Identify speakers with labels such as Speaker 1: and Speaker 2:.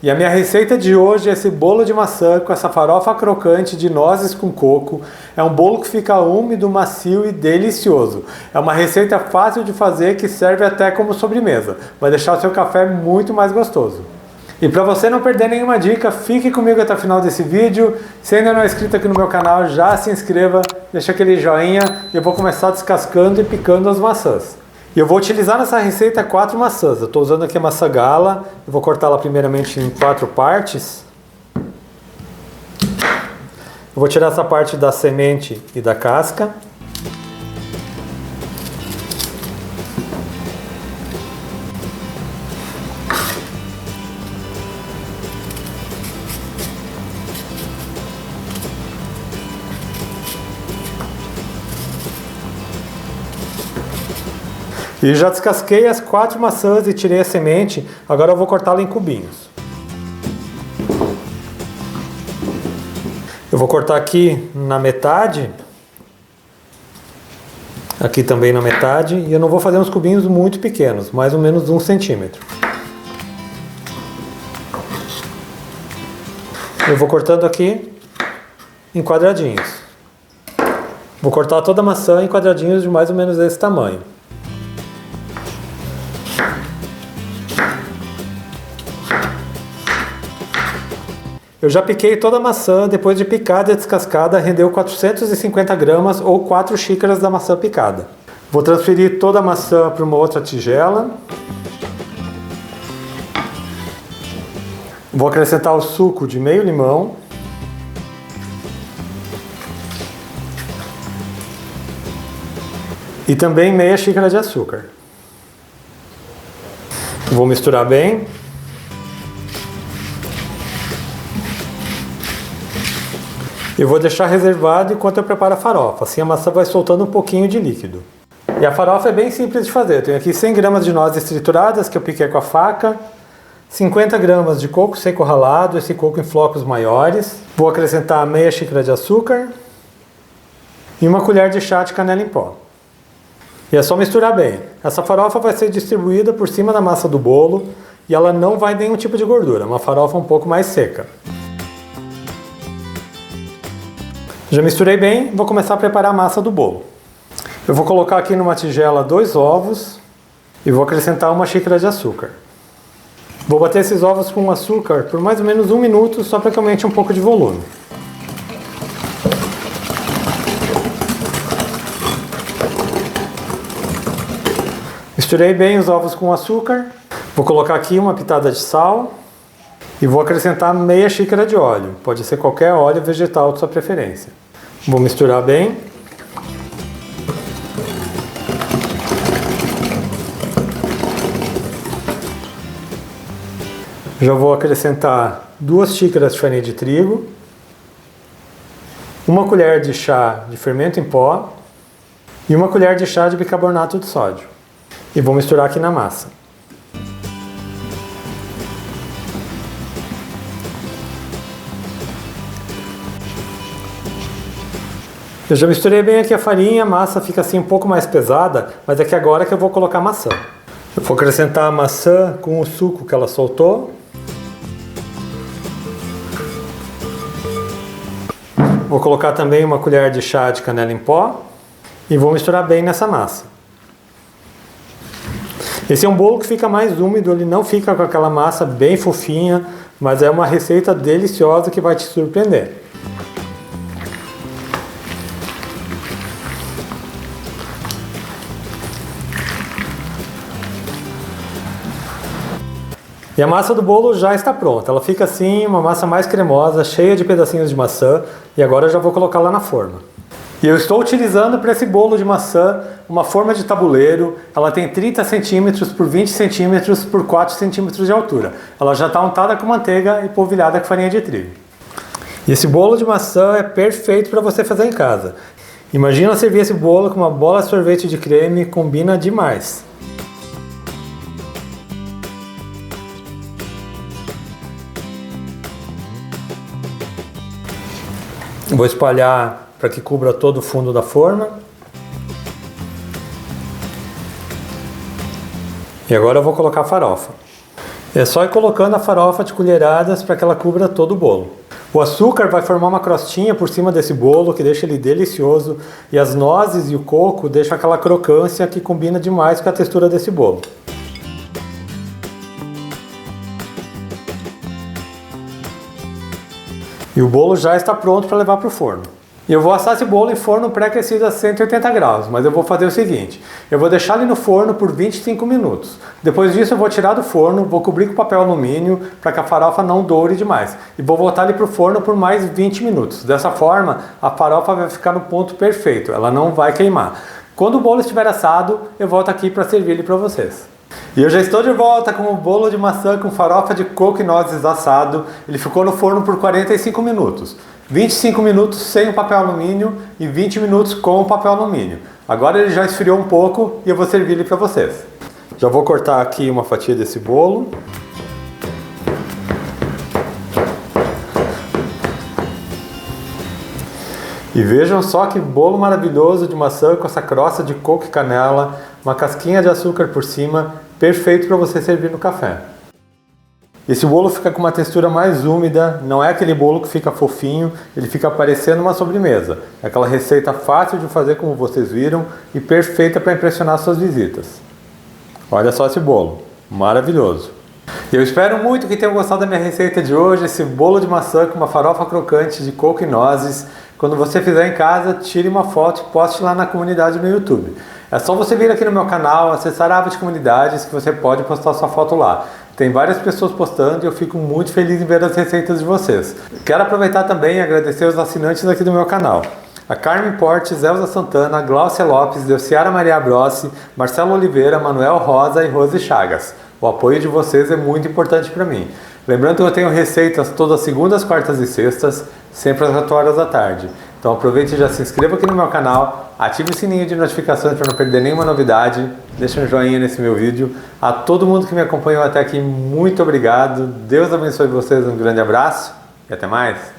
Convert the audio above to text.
Speaker 1: E a minha receita de hoje é esse bolo de maçã com essa farofa crocante de nozes com coco. É um bolo que fica úmido, macio e delicioso. É uma receita fácil de fazer que serve até como sobremesa. Vai deixar o seu café muito mais gostoso. E para você não perder nenhuma dica, fique comigo até o final desse vídeo. Se ainda não é inscrito aqui no meu canal, já se inscreva, deixa aquele joinha e eu vou começar descascando e picando as maçãs. E eu vou utilizar nessa receita 4 maçãs. Eu estou usando aqui a maçã gala. Eu vou cortá-la primeiramente em 4 partes. Eu vou tirar essa parte da semente e da casca. E já descasquei as 4 maçãs e tirei a semente, agora eu vou cortá-la em cubinhos. Eu vou cortar aqui na metade, aqui também na metade, e eu não vou fazer uns cubinhos muito pequenos, mais ou menos 1 centímetro. Eu vou cortando aqui em quadradinhos. Vou cortar toda a maçã em quadradinhos de mais ou menos esse tamanho. Eu já piquei toda a maçã, depois de picada e descascada, rendeu 450 gramas ou 4 xícaras da maçã picada. Vou transferir toda a maçã para uma outra tigela. Vou acrescentar o suco de meio limão. E também meia xícara de açúcar. Vou misturar bem. Eu vou deixar reservado enquanto eu preparo a farofa, assim a maçã vai soltando um pouquinho de líquido. E a farofa é bem simples de fazer. Eu tenho aqui 100 gramas de nozes trituradas que eu piquei com a faca, 50 gramas de coco seco ralado, esse coco em flocos maiores. Vou acrescentar meia xícara de açúcar e uma colher de chá de canela em pó. E é só misturar bem. Essa farofa vai ser distribuída por cima da massa do bolo e ela não vai nenhum tipo de gordura, é uma farofa um pouco mais seca. Já misturei bem, vou começar a preparar a massa do bolo. Eu vou colocar aqui numa tigela 2 ovos e vou acrescentar 1 xícara de açúcar. Vou bater esses ovos com açúcar por mais ou menos 1 minuto, só para que aumente um pouco de volume. Misturei bem os ovos com açúcar. Vou colocar aqui uma pitada de sal e vou acrescentar meia xícara de óleo. Pode ser qualquer óleo vegetal de sua preferência. Vou misturar bem. Já vou acrescentar 2 xícaras de farinha de trigo, 1 colher de chá de fermento em pó e 1 colher de chá de bicarbonato de sódio. E vou misturar aqui na massa. Eu já misturei bem aqui a farinha, a massa fica assim um pouco mais pesada, mas é que agora que eu vou colocar a maçã. Eu vou acrescentar a maçã com o suco que ela soltou. Vou colocar também 1 colher de chá de canela em pó e vou misturar bem nessa massa. Esse é um bolo que fica mais úmido, ele não fica com aquela massa bem fofinha, mas é uma receita deliciosa que vai te surpreender. E a massa do bolo já está pronta. Ela fica assim, uma massa mais cremosa, cheia de pedacinhos de maçã. E agora eu já vou colocar lá na forma. E eu estou utilizando para esse bolo de maçã uma forma de tabuleiro. Ela tem 30 centímetros por 20 centímetros por 4 centímetros de altura. Ela já está untada com manteiga e polvilhada com farinha de trigo. E esse bolo de maçã é perfeito para você fazer em casa. Imagina servir esse bolo com uma bola de sorvete de creme, combina demais. Vou espalhar para que cubra todo o fundo da forma. E agora eu vou colocar a farofa. É só ir colocando a farofa de colheradas para que ela cubra todo o bolo. O açúcar vai formar uma crostinha por cima desse bolo que deixa ele delicioso, e as nozes e o coco deixam aquela crocância que combina demais com a textura desse bolo. E o bolo já está pronto para levar para o forno. E eu vou assar esse bolo em forno pré-aquecido a 180 graus, mas eu vou fazer o seguinte: eu vou deixar ele no forno por 25 minutos. Depois disso eu vou tirar do forno, vou cobrir com papel alumínio para que a farofa não doure demais. E vou voltar ele para o forno por mais 20 minutos. Dessa forma, a farofa vai ficar no ponto perfeito, ela não vai queimar. Quando o bolo estiver assado, eu volto aqui para servir ele para vocês. E eu já estou de volta com o bolo de maçã com farofa de coco e nozes assado. Ele ficou no forno por 45 minutos. 25 minutos sem o papel alumínio e 20 minutos com o papel alumínio. Agora ele já esfriou um pouco e eu vou servir ele para vocês. Já vou cortar aqui uma fatia desse bolo. E vejam só que bolo maravilhoso de maçã com essa crosta de coco e canela, uma casquinha de açúcar por cima, perfeito para você servir no café. Esse bolo fica com uma textura mais úmida, não é aquele bolo que fica fofinho, ele fica parecendo uma sobremesa. É aquela receita fácil de fazer como vocês viram e perfeita para impressionar suas visitas. Olha só esse bolo, maravilhoso! Eu espero muito que tenham gostado da minha receita de hoje, esse bolo de maçã com uma farofa crocante de coco e nozes. Quando você fizer em casa, tire uma foto e poste lá na comunidade no YouTube. É só você vir aqui no meu canal, acessar a aba de comunidades que você pode postar sua foto lá. Tem várias pessoas postando e eu fico muito feliz em ver as receitas de vocês. Quero aproveitar também e agradecer os assinantes aqui do meu canal. A Carmen Portes, Elza Santana, Glaucia Lopes, Delciara Maria Brossi, Marcelo Oliveira, Manuel Rosa e Rose Chagas. O apoio de vocês é muito importante para mim. Lembrando que eu tenho receitas todas as segundas, quartas e sextas, sempre às 4 horas da tarde. Então aproveite e já se inscreva aqui no meu canal, ative o sininho de notificações para não perder nenhuma novidade, deixe um joinha nesse meu vídeo. A todo mundo que me acompanhou até aqui, muito obrigado. Deus abençoe vocês, um grande abraço e até mais.